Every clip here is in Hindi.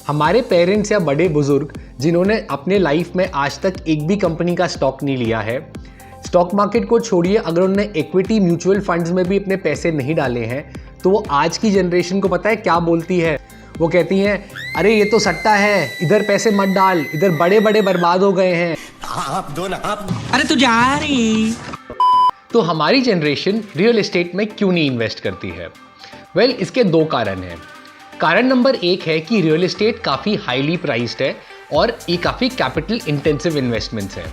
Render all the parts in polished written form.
हमारे पेरेंट्स या बड़े बुजुर्ग जिन्होंने अपने लाइफ में आज तक एक भी कंपनी का स्टॉक नहीं लिया है, स्टॉक मार्केट को छोड़िए, अगर उन्होंने इक्विटी म्यूचुअल फंड्स में भी अपने पैसे नहीं डाले हैं, तो वो आज की जनरेशन को पता है क्या बोलती है? वो कहती हैं, अरे ये तो सट्टा है, इधर पैसे मत डाल, इधर बड़े बड़े बर्बाद हो गए हैं। आप दो ना आप। अरे तू जा रही। तो हमारी जनरेशन रियल एस्टेट में क्यों नहीं इन्वेस्ट करती है? वेल, इसके दो कारण हैं। कारण नंबर एक है कि रियल एस्टेट काफ़ी हाईली प्राइस्ड है और ये काफ़ी कैपिटल इंटेंसिव इन्वेस्टमेंट्स हैं।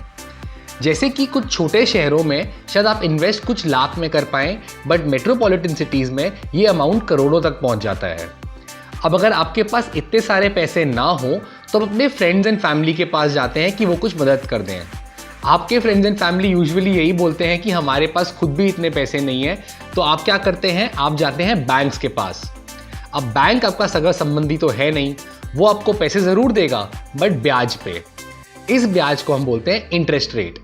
जैसे कि कुछ छोटे शहरों में शायद आप इन्वेस्ट कुछ लाख में कर पाएँ, बट मेट्रोपॉलिटन सिटीज़ में ये अमाउंट करोड़ों तक पहुंच जाता है। अब अगर आपके पास इतने सारे पैसे ना हो तो आप अपने फ्रेंड्स एंड फैमिली के पास जाते हैं कि वो कुछ मदद कर दें। आपके फ्रेंड्स एंड फैमिली यूजुअली यही बोलते हैं कि हमारे पास खुद भी इतने पैसे नहीं है, तो आप क्या करते हैं? आप जाते हैं बैंक्स के पास। अब बैंक आपका सगा संबंधी तो है नहीं, वो आपको पैसे ज़रूर देगा बट ब्याज पे। इस ब्याज को हम बोलते हैं इंटरेस्ट रेट।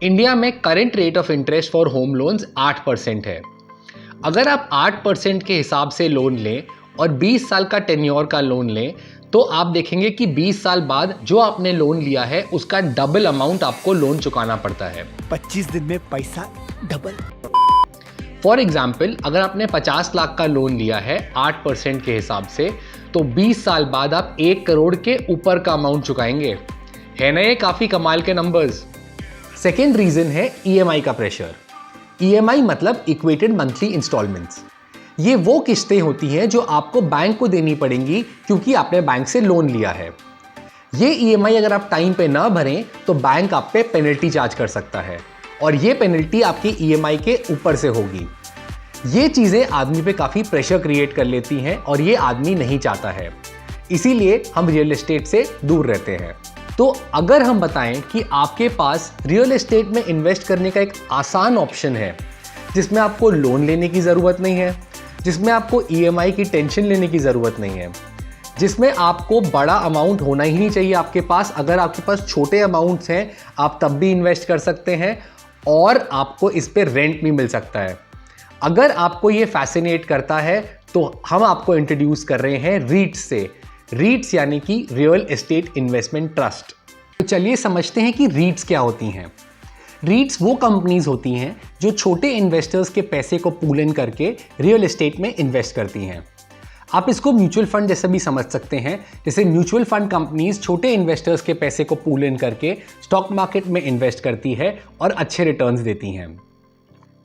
इंडिया में current rate of interest for home loans 8% है। अगर आप 8% के हिसाब से लोन लें और 20 साल का टेन्योर का लोन लें, तो आप देखेंगे कि 20 साल बाद जो आपने लोन लिया है उसका डबल अमाउंट आपको लोन चुकाना पड़ता है। 25 दिन में पैसा डबल। फॉर एग्जाम्पल, अगर आपने 50 लाख का लोन लिया है 8% के हिसाब से, तो 20 साल बाद आप 1 करोड़ के ऊपर का अमाउंट चुकाएंगे। है ना ये काफ़ी कमाल के नंबर्स? सेकेंड रीज़न है EMI का प्रेशर। EMI मतलब इक्वेटेड मंथली इंस्टॉलमेंट्स। ये वो किस्तें होती हैं जो आपको बैंक को देनी पड़ेंगी क्योंकि आपने बैंक से लोन लिया है। ये EMI अगर आप टाइम पे ना भरें तो बैंक आप पे पेनल्टी चार्ज कर सकता है और ये पेनल्टी आपकी EMI के ऊपर से होगी। ये चीज़ें आदमी पे काफ़ी प्रेशर क्रिएट कर लेती हैं और ये आदमी नहीं चाहता है, इसीलिए हम रियल एस्टेट से दूर रहते हैं। तो अगर हम बताएं कि आपके पास रियल एस्टेट में इन्वेस्ट करने का एक आसान ऑप्शन है जिसमें आपको लोन लेने की ज़रूरत नहीं है, जिसमें आपको EMI की टेंशन लेने की ज़रूरत नहीं है, जिसमें आपको बड़ा अमाउंट होना ही नहीं चाहिए आपके पास, अगर आपके पास छोटे अमाउंट्स हैं आप तब भी इन्वेस्ट कर सकते हैं और आपको इस पे रेंट भी मिल सकता है। अगर आपको ये फैसिनेट करता है तो हम आपको इंट्रोड्यूस कर रहे हैं रीट्स से। रीट्स यानी कि रियल एस्टेट इन्वेस्टमेंट ट्रस्ट। तो चलिए समझते हैं कि रीट्स क्या होती हैं। रीट्स वो कंपनीज होती हैं जो छोटे इन्वेस्टर्स के पैसे को पूल इन करके रियल एस्टेट में इन्वेस्ट करती हैं। आप इसको म्यूचुअल फंड जैसे भी समझ सकते हैं। जैसे म्यूचुअल फंड कंपनीज छोटे इन्वेस्टर्स के पैसे को पूल इन करके स्टॉक मार्केट में इन्वेस्ट करती है और अच्छे रिटर्न्स देती हैं।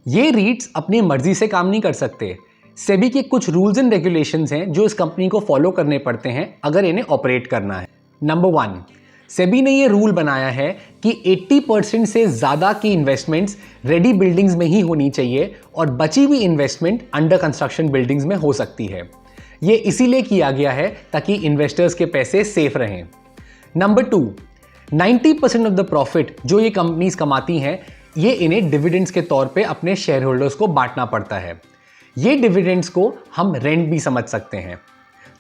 ये रीट्स अपनी मर्जी से काम नहीं कर सकते। सेबी के कुछ रूल्स एंड रेगुलेशंस हैं जो इस कंपनी को फॉलो करने पड़ते हैं अगर इन्हें ऑपरेट करना है। नंबर 1, सेबी ने ये रूल बनाया है कि 80% से ज़्यादा की इन्वेस्टमेंट्स रेडी बिल्डिंग्स में ही होनी चाहिए और बची हुई इन्वेस्टमेंट अंडर कंस्ट्रक्शन बिल्डिंग्स में हो सकती है। ये इसीलिए किया गया है ताकि इन्वेस्टर्स के पैसे सेफ रहें। नंबर 2, 90% ऑफ द प्रॉफिट जो ये कंपनीज कमाती हैं, ये इन्हें डिविडेंड्स के तौर पे अपने शेयर होल्डर्स को बांटना पड़ता है। ये डिविडेंड्स को हम रेंट भी समझ सकते हैं।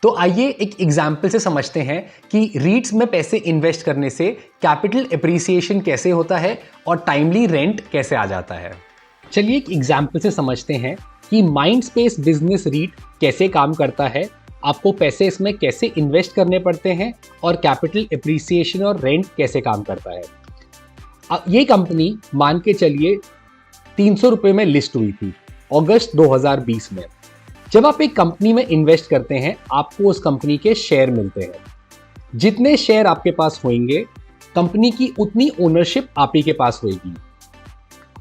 तो आइए एक एग्जाम्पल से समझते हैं कि रीट्स में पैसे इन्वेस्ट करने से कैपिटल एप्रिसिएशन कैसे होता है और टाइमली रेंट कैसे आ जाता है। चलिए एक एग्जाम्पल से समझते हैं कि माइंडस्पेस बिजनेस रीट कैसे काम करता है, आपको पैसे इसमें कैसे इन्वेस्ट करने पड़ते हैं और कैपिटल एप्रिसिएशन और रेंट कैसे काम करता है। ये कंपनी मान के चलिए 300 रुपये में लिस्ट हुई थी अगस्त 2020 में। जब आप एक कंपनी में इन्वेस्ट करते हैं आपको उस कंपनी के शेयर मिलते हैं। जितने शेयर आपके पास होंगे कंपनी की उतनी ओनरशिप आप ही के पास होगी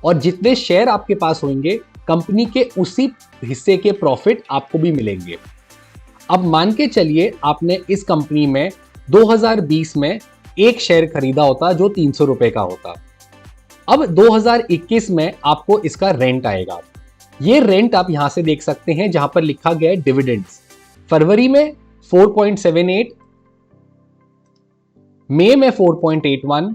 और जितने शेयर आपके पास होंगे कंपनी के उसी हिस्से के प्रॉफिट आपको भी मिलेंगे। अब मान के चलिए आपने इस कंपनी में 2020 में एक शेयर खरीदा होता जो 300 रुपए का होता। अब 2021 में आपको इसका रेंट आएगा। ये रेंट आप यहां से देख सकते हैं जहां पर लिखा गया है डिविडेंड्स। फरवरी में 4.78, मई में 4.81,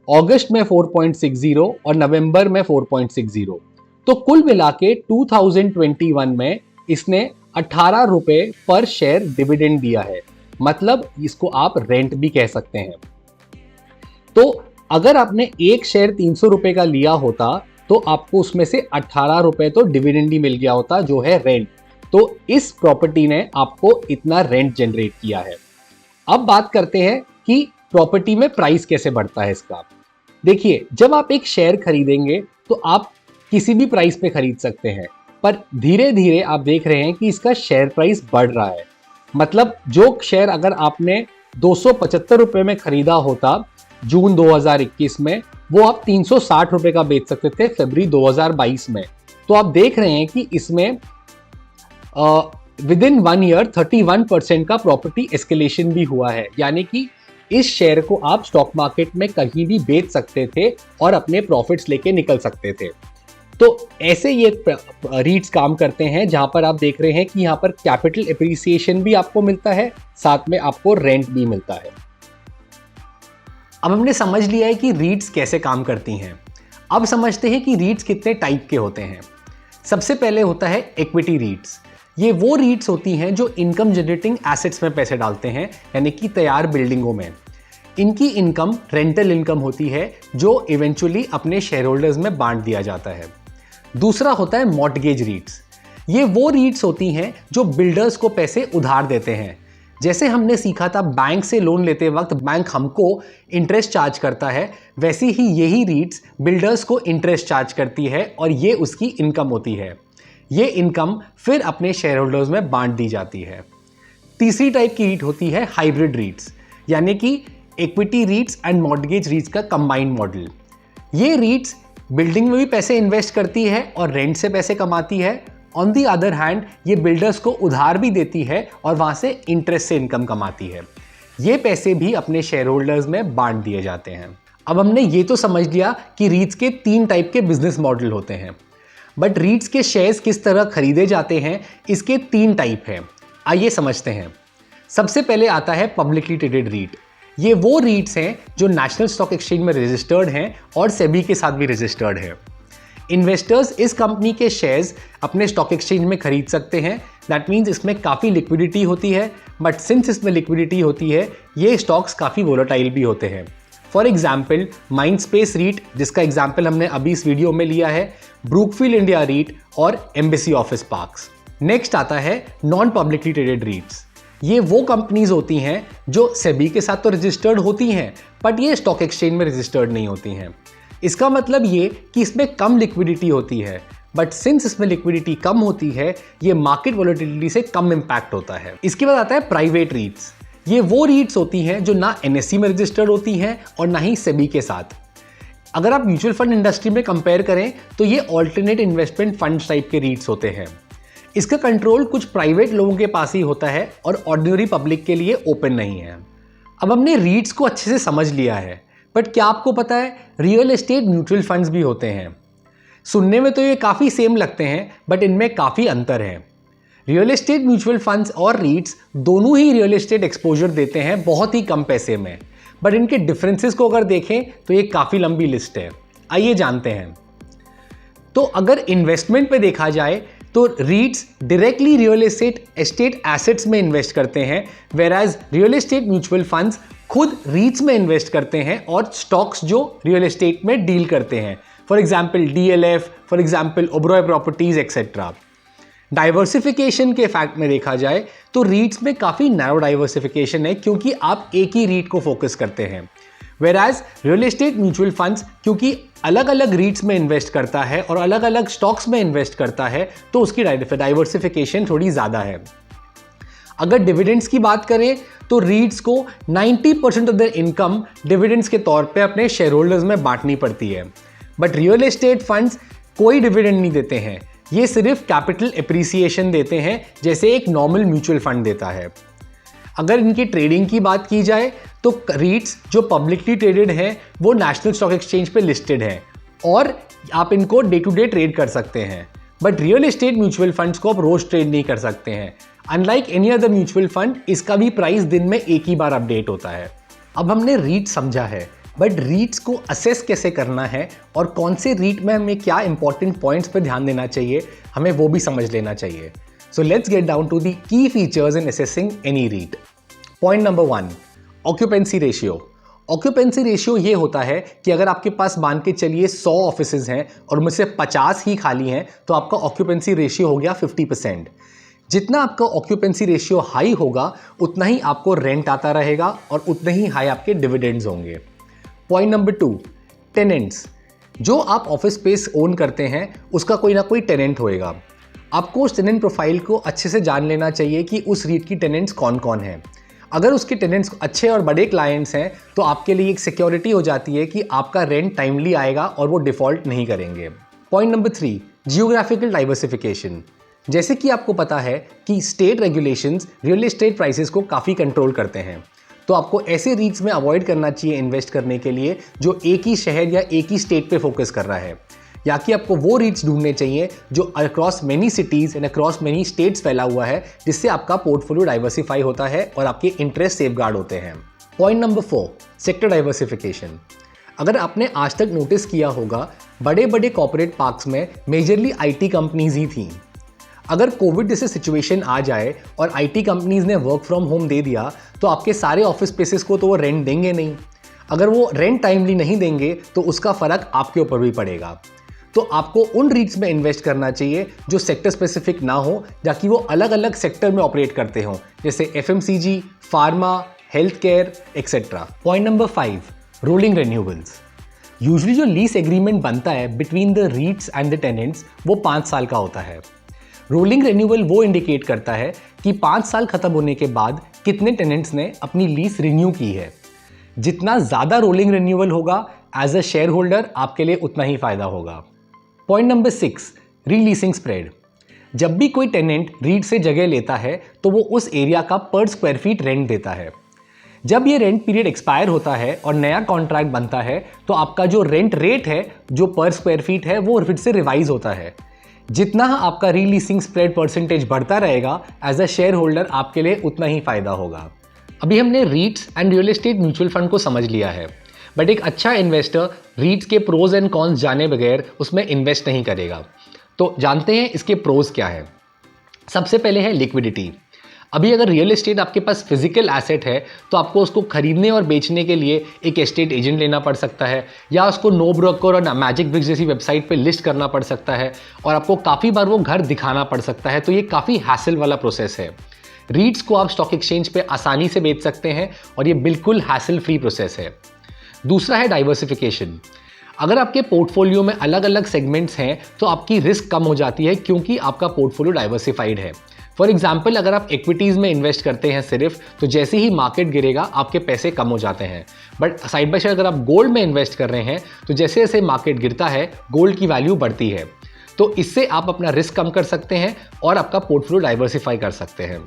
अगस्त में 4.60 और नवंबर में 4.60। तो कुल मिला के 2021 में इसने 18 रुपए पर शेयर डिविडेंड दिया है। मतलब इसको आप रेंट भी कह सकते हैं। तो अगर आपने एक शेयर 300 रुपए का लिया होता तो आपको उसमें से 18 रुपए तो डिविडेंड ही मिल गया होता जो है रेंट। तो इस प्रॉपर्टी ने आपको इतना रेंट जनरेट किया है। अब बात करते हैं कि प्रॉपर्टी में प्राइस कैसे बढ़ता है इसका। देखिए, जब आप एक शेयर खरीदेंगे तो आप किसी भी प्राइस पे खरीद सकते हैं, पर धीरे धीरे आप देख रहे हैं कि इसका शेयर प्राइस बढ़ रहा है। मतलब जो शेयर अगर आपने 275 रुपए में खरीदा होता जून 2021 में, वो आप 360 रुपए का बेच सकते थे फरवरी 2022 में। तो आप देख रहे हैं कि इसमें विद इन 1 ईयर 31% का प्रॉपर्टी एस्केलेशन भी हुआ है। यानी कि इस शेयर को आप स्टॉक मार्केट में कहीं भी बेच सकते थे और अपने प्रॉफिट्स लेके निकल सकते थे। तो ऐसे ये रीट्स काम करते हैं, जहां पर आप देख रहे हैं कि यहां पर कैपिटल एप्रिसिएशन भी आपको मिलता है, साथ में आपको रेंट भी मिलता है। अब हमने समझ लिया है कि रीट्स कैसे काम करती हैं। अब समझते हैं कि रीट्स कितने टाइप के होते हैं। सबसे पहले होता है इक्विटी रीट्स। ये वो रीट्स होती हैं जो इनकम जनरेटिंग एसेट्स में पैसे डालते हैं, यानी कि तैयार बिल्डिंगों में। इनकी इनकम रेंटल इनकम होती है जो इवेंचुअली अपने शेयर होल्डर्स में बांट दिया जाता है। दूसरा होता है मॉर्टगेज रीट्स। ये वो रीट्स होती हैं जो बिल्डर्स को पैसे उधार देते हैं। जैसे हमने सीखा था बैंक से लोन लेते वक्त बैंक हमको इंटरेस्ट चार्ज करता है, वैसे ही यही रीट्स बिल्डर्स को इंटरेस्ट चार्ज करती है और ये उसकी इनकम होती है। ये इनकम फिर अपने शेयर होल्डर्स में बांट दी जाती है। तीसरी टाइप की रीट होती है हाइब्रिड रीट्स, यानी कि इक्विटी रीट्स एंड मॉर्टगेज रीट्स का कंबाइंड मॉडल। ये रीट्स बिल्डिंग में भी पैसे इन्वेस्ट करती है और रेंट से पैसे कमाती है। ऑन दी अदर हैंड ये बिल्डर्स को उधार भी देती है और वहां से इंटरेस्ट से इनकम कमाती है। ये पैसे भी अपने शेयर होल्डर्स में बांट दिए जाते हैं। अब हमने ये तो समझ लिया कि रीट्स के 3 टाइप के बिजनेस मॉडल होते हैं, बट रीट्स के शेयर्स किस तरह खरीदे जाते हैं, इसके 3 टाइप हैं। आइए समझते हैं। सबसे पहले आता है पब्लिकली ट्रेडेड रीट। ये वो रीट्स हैं जो नेशनल स्टॉक एक्सचेंज में रजिस्टर्ड हैं और सेबी के साथ भी रजिस्टर्ड है। इन्वेस्टर्स इस कंपनी के शेयर्स अपने स्टॉक एक्सचेंज में खरीद सकते हैं। दैट मीन्स इसमें काफ़ी लिक्विडिटी होती है, बट सिंस इसमें लिक्विडिटी होती है ये स्टॉक्स काफ़ी वोलेटाइल भी होते हैं। फॉर एग्जाम्पल माइंडस्पेस रीट, जिसका एग्जाम्पल हमने अभी इस वीडियो में लिया है, ब्रूकफील्ड इंडिया रीट और एम्बेसी ऑफिस पार्क्स। नेक्स्ट आता है नॉन पब्लिकली ट्रेडेड रीट्स। ये वो कंपनीज होती हैं जो सेबी के साथ तो रजिस्टर्ड होती हैं, बट ये स्टॉक एक्सचेंज में रजिस्टर्ड नहीं होती हैं। इसका मतलब ये कि इसमें कम लिक्विडिटी होती है, बट सिंस इसमें लिक्विडिटी कम होती है ये मार्केट वोलेटिलिटी से कम इंपैक्ट होता है। इसके बाद आता है प्राइवेट रीट्स। ये वो रीट्स होती हैं जो ना एनएससी में रजिस्टर्ड होती हैं और ना ही सेबी के साथ। अगर आप म्यूचुअल फंड इंडस्ट्री में कंपेयर करें तो ये ऑल्टरनेट इन्वेस्टमेंट फंड टाइप के रीट्स होते हैं। इसका कंट्रोल कुछ प्राइवेट लोगों के पास ही होता है और ऑर्डिनरी पब्लिक के लिए ओपन नहीं है। अब हमने रीट्स को अच्छे से समझ लिया है, बट क्या आपको पता है रियल एस्टेट म्यूचुअल फंड्स भी होते हैं। सुनने में तो ये काफ़ी सेम लगते हैं, बट इनमें काफ़ी अंतर है। रियल एस्टेट म्यूचुअल फंड्स और रीट्स दोनों ही रियल एस्टेट एक्सपोजर देते हैं बहुत ही कम पैसे में, बट इनके डिफरेंसेस को अगर देखें तो ये काफ़ी लंबी लिस्ट है। आइए जानते हैं। तो अगर इन्वेस्टमेंट पे देखा जाए तो रीट्स डायरेक्टली रियल एस्टेट एसेट्स में इन्वेस्ट करते हैं, वेराज रियल एस्टेट म्यूचुअल फंड्स खुद रीट्स में इन्वेस्ट करते हैं और स्टॉक्स जो रियल एस्टेट में डील करते हैं। For example DLF, for example Oberoi properties etcetera. Diversification के फैक्ट में देखा जाए तो रीट्स में काफ़ी नैरो डाइवर्सिफिकेशन है, क्योंकि आप एक ही रीट को फोकस करते हैं, वेराज रियल एस्टेट म्यूचुअल फंड्स क्योंकि अलग अलग रीट्स में इन्वेस्ट करता है और अलग अलग स्टॉक्स में इन्वेस्ट करता है, तो उसकी डाइवर्सिफिकेशन थोड़ी ज़्यादा है। अगर डिविडेंड्स की बात करें तो रीट्स को 90% ऑफ देयर इनकम डिविडेंड्स के तौर पे अपने शेयर होल्डर्स में बांटनी पड़ती है, बट रियल एस्टेट फंड्स कोई डिविडेंड नहीं देते हैं। ये सिर्फ कैपिटल एप्रिसिएशन देते हैं, जैसे एक नॉर्मल म्यूचुअल फंड देता है। अगर इनकी ट्रेडिंग की बात की जाए तो रीट्स जो पब्लिकली ट्रेडेड हैं वो नेशनल स्टॉक एक्सचेंज पे लिस्टेड हैं और आप इनको डे टू डे ट्रेड कर सकते हैं, but real estate mutual funds को आप रोज ट्रेड नहीं कर सकते हैं। Unlike any other mutual fund, इसका भी प्राइस दिन में एक ही बार अपडेट होता है। अब हमने रीट समझा है, बट रीट्स को असेस कैसे करना है और कौन से रीट में हमें क्या इंपॉर्टेंट पॉइंट्स पर ध्यान देना चाहिए, हमें वो भी समझ लेना चाहिए। So let's get down to the key features in assessing any REIT. Point number 1, occupancy ratio. Occupancy ratio ये होता है कि अगर आपके पास मान के चलिए 100 ऑफिसेज हैं और उनमें से 50 ही खाली हैं तो आपका ऑक्यूपेंसी रेशियो हो गया 50%। जितना आपका ऑक्यूपेंसी रेशियो हाई होगा उतना ही आपको रेंट आता रहेगा और उतने ही हाई आपके डिविडेंड्स होंगे। Point number 2, tenants. जो आप ऑफिस स्पेस ओन करते हैं उसका कोई ना कोई टेनेंट होएगा। आपको उस टेनेंट प्रोफाइल को अच्छे से जान लेना चाहिए कि उस रीट की टेनेंट्स कौन कौन हैं। अगर उसके टेनेंट्स अच्छे और बड़े क्लाइंट्स हैं तो आपके लिए एक सिक्योरिटी हो जाती है कि आपका रेंट टाइमली आएगा और वो डिफ़ॉल्ट नहीं करेंगे। Point number 3, geographical diversification. जैसे कि आपको पता है कि state regulations real estate prices को काफ़ी कंट्रोल करते हैं, तो आपको ऐसे रीट्स में अवॉइड करना चाहिए इन्वेस्ट करने के लिए जो एक ही शहर या एक ही स्टेट पे फोकस कर रहा है, या कि आपको वो रीट्स ढूंढने चाहिए जो across many cities and across many states फैला हुआ है, जिससे आपका पोर्टफोलियो डाइवर्सिफाई होता है और आपके इंटरेस्ट सेफगार्ड होते हैं। Point number 4, sector diversification. अगर आपने आज तक नोटिस किया होगा, बड़े बड़े कॉर्पोरेट पार्क्स में मेजरली आईटी कंपनीज ही थी। अगर कोविड जैसे सिचुएशन आ जाए और आईटी कंपनीज ने वर्क फ्रॉम होम दे दिया तो आपके सारे ऑफिस स्पेसेस को तो वो रेंट देंगे नहीं। अगर वो रेंट टाइमली नहीं देंगे तो उसका फ़र्क आपके ऊपर भी पड़ेगा। तो आपको उन रीट्स में इन्वेस्ट करना चाहिए जो सेक्टर स्पेसिफिक ना हो, ताकि वो अलग अलग सेक्टर में ऑपरेट करते हों, जैसे FMCG, pharma, health care etcetera. Point number 5, rolling renewables. Usually जो लीज एग्रीमेंट बनता है between the रीट्स and the tenants वो 5 साल का होता है। रोलिंग रेन्यूअल वो इंडिकेट करता है कि 5 साल खत्म होने के बाद कितने टेनेंट्स ने अपनी लीज रिन्यू की है। जितना ज़्यादा रोलिंग रेन्यूअल होगा एज अ शेयर होल्डर आपके लिए उतना ही फ़ायदा होगा। Point number 6, releasing spread. जब भी कोई टेनेंट रीट से जगह लेता है तो वो उस एरिया का पर स्क्वायर फीट रेंट देता है। जब ये रेंट पीरियड एक्सपायर होता है और नया कॉन्ट्रैक्ट बनता है तो आपका जो रेंट रेट है जो पर स्क्वायर फीट है वो फिर से रिवाइज होता है। जितना आपका रीलीसिंग स्प्रेड परसेंटेज बढ़ता रहेगा एज अ शेयर होल्डर आपके लिए उतना ही फायदा होगा। अभी हमने रीट्स and real estate mutual fund को समझ लिया है, बट एक अच्छा इन्वेस्टर रीट्स के प्रोज एंड कॉन्स जाने बगैर उसमें इन्वेस्ट नहीं करेगा। तो जानते हैं इसके प्रोज क्या है। सबसे पहले है लिक्विडिटी। अभी अगर रियल एस्टेट आपके पास फिजिकल एसेट है तो आपको उसको खरीदने और बेचने के लिए एक एस्टेट एजेंट लेना पड़ सकता है, या उसको नो ब्रोकर और मैजिक ब्रिक्स जैसी वेबसाइट पे लिस्ट करना पड़ सकता है, और आपको काफ़ी बार वो घर दिखाना पड़ सकता है। तो ये काफ़ी हैसल वाला प्रोसेस है। रीट्स को आप स्टॉक एक्सचेंज पे आसानी से बेच सकते हैं और ये बिल्कुल हैसल फ्री प्रोसेस है। दूसरा है डाइवर्सिफिकेशन। अगर आपके पोर्टफोलियो में अलग अलग सेगमेंट्स हैं तो आपकी रिस्क कम हो जाती है क्योंकि आपका पोर्टफोलियो डाइवर्सिफाइड है। फॉर एग्जाम्पल, अगर आप इक्विटीज़ में इन्वेस्ट करते हैं सिर्फ, तो जैसे ही मार्केट गिरेगा आपके पैसे कम हो जाते हैं। बट साइड बाय साइड अगर आप गोल्ड में इन्वेस्ट कर रहे हैं तो जैसे जैसे मार्केट गिरता है गोल्ड की वैल्यू बढ़ती है। तो इससे आप अपना रिस्क कम कर सकते हैं और आपका पोर्टफोलियो डाइवर्सिफाई कर सकते हैं।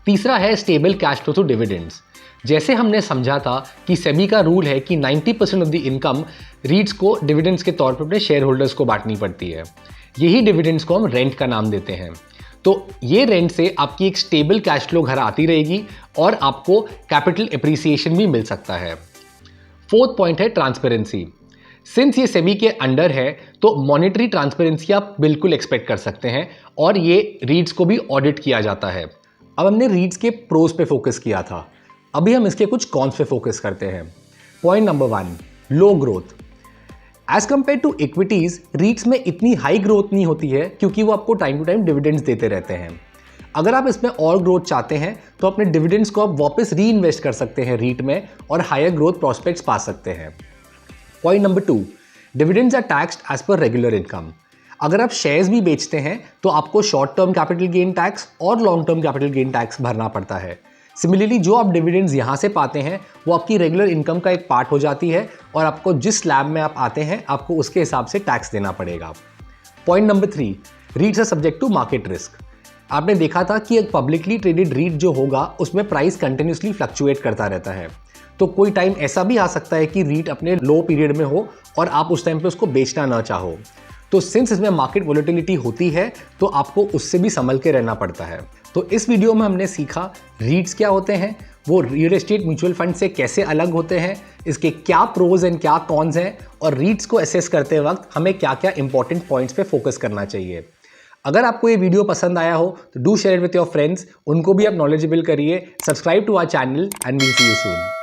तीसरा है stable cash flow through dividends. जैसे हमने समझा था कि सेबी का रूल है कि 90% ऑफ द इनकम रीट्स को डिविडेंड्स के तौर पर अपने शेयर होल्डर्स को बांटनी पड़ती है। यही डिविडेंड्स को हम रेंट का नाम देते हैं। तो ये रेंट से आपकी एक स्टेबल कैश फ्लो घर आती रहेगी और आपको कैपिटल एप्रिसिएशन भी मिल सकता है। फोर्थ पॉइंट है ट्रांसपेरेंसी। सिंस ये सेबी के अंडर है तो मॉनेटरी ट्रांसपेरेंसी आप बिल्कुल एक्सपेक्ट कर सकते हैं और ये रीट्स को भी ऑडिट किया जाता है। अब हमने रीट्स के प्रोज पे फोकस किया था, अभी हम इसके कुछ कॉन्स पे फोकस करते हैं। Point number 1, low growth. As compared to equities, REITs में इतनी हाई ग्रोथ नहीं होती है क्योंकि वो आपको टाइम टू टाइम डिविडेंड्स देते रहते हैं। अगर आप इसमें और ग्रोथ चाहते हैं तो अपने डिविडेंड्स को आप वापस री इन्वेस्ट कर सकते हैं रीट में और हायर ग्रोथ प्रोस्पेक्ट्स पा सकते हैं। Point number 2, dividends are taxed as per regular income. अगर आप शेयर्स भी बेचते हैं तो आपको short term capital gain tax और long term capital gain tax भरना पड़ता है। सिमिलरली जो आप डिविडेंड्स यहाँ से पाते हैं वो आपकी रेगुलर इनकम का एक पार्ट हो जाती है और आपको जिस स्लैब में आप आते हैं आपको उसके हिसाब से टैक्स देना पड़ेगा। Point number 3, REITs are subject to market risk. आपने देखा था कि एक पब्लिकली ट्रेडेड रीट जो होगा उसमें प्राइस कंटिन्यूसली फ्लक्चुएट करता रहता है। तो कोई टाइम ऐसा भी आ सकता है कि रीट अपने लो पीरियड में हो और आप उस टाइम पे उसको बेचना ना चाहो। तो सिंस इसमें मार्केट वोलेटिलिटी होती है तो आपको उससे भी संभल के रहना पड़ता है। तो इस वीडियो में हमने सीखा रीट्स क्या होते हैं, वो रियल एस्टेट म्यूचुअल फंड से कैसे अलग होते हैं, इसके क्या प्रोज एंड क्या कॉन्स हैं, और रीट्स को एसेस करते वक्त हमें क्या क्या इंपॉर्टेंट पॉइंट्स पे फोकस करना चाहिए। अगर आपको ये वीडियो पसंद आया हो तो do share it with your friends, उनको भी आप नॉलेजेबल करिए। Subscribe to our channel and we'll see you soon.